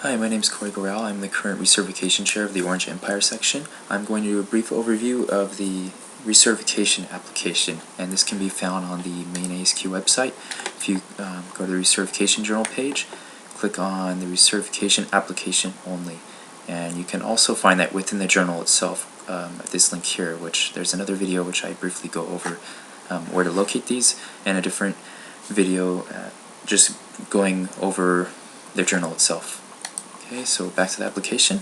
Hi, my name is Corey Gorel. I'm the current Recertification Chair of the Orange Empire section. I'm going to do a brief overview of the Recertification application, and this can be found on the main ASQ website. If you go to the Recertification Journal page, click on the Recertification application only, and you can also find that within the journal itself at this link here, which there's another video which I briefly go over where to locate these, and a different video just going over the journal itself. Okay, so back to the application.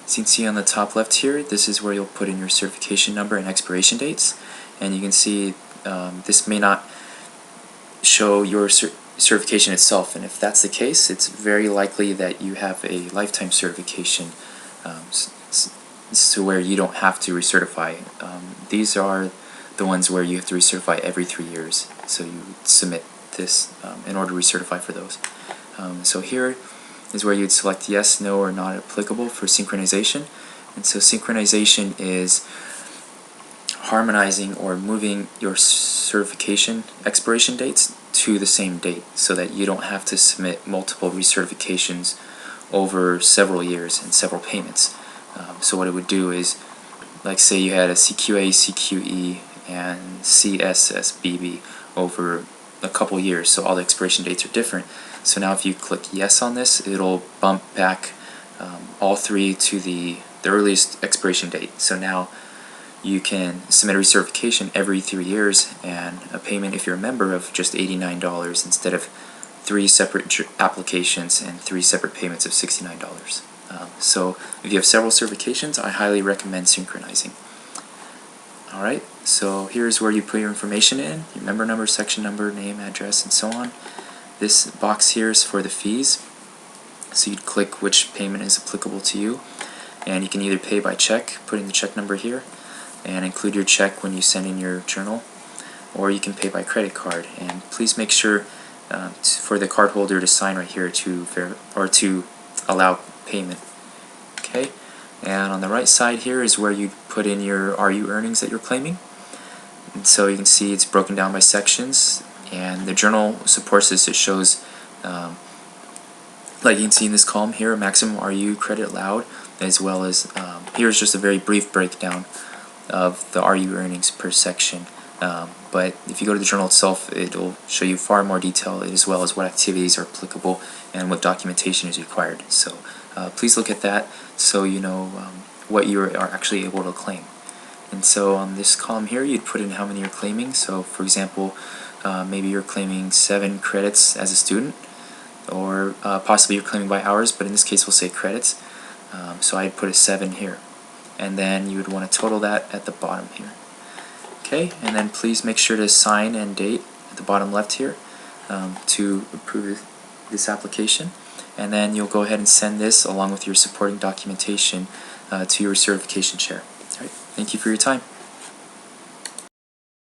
As you can see on the top left here, this is where you'll put in your certification number and expiration dates. And you can see this may not show your certification itself, and if that's the case, it's very likely that you have a lifetime certification so where you don't have to recertify. These are the ones where you have to recertify every 3 years, so you submit this in order to recertify for those. So here is where you'd select yes, no, or not applicable for synchronization. And so synchronization is harmonizing or moving your certification expiration dates to the same date so that you don't have to submit multiple recertifications over several years and several payments. So what it would do is, like say you had a CQA, CQE, and CSSBB over a couple years, so all the expiration dates are different. So now if you click yes on this, it'll bump back all three to the earliest expiration date. So now you can submit a recertification every 3 years and a payment, if you're a member, of just $89 instead of 3 separate applications and 3 separate payments of $69. So if you have several certifications, I highly recommend synchronizing. Alright, so here's where you put your information in, your member number, section number, name, address, and so on. This box here is for the fees, so you'd click which payment is applicable to you, and you can either pay by check, put in the check number here, and include your check when you send in your journal, or you can pay by credit card. And please make sure for the card holder to sign right here to allow payment. Okay, and on the right side here is where you put in your RU earnings that you're claiming. And so you can see it's broken down by sections, and the journal supports this. It shows, like you can see in this column here, maximum RU credit allowed, as well as here's just a very brief breakdown of the RU earnings per section. But if you go to the journal itself, it'll show you far more detail, as well as what activities are applicable and what documentation is required. So please look at that so you know what you are actually able to claim. And so on this column here, you'd put in how many you're claiming. So for example, maybe you're claiming 7 credits as a student, or possibly you're claiming by hours, but in this case we'll say credits. So I'd put a 7 here, and then you would want to total that at the bottom here. Okay, and then please make sure to sign and date at the bottom left here to approve this application, and then you'll go ahead and send this along with your supporting documentation to your certification chair. All right, thank you for your time.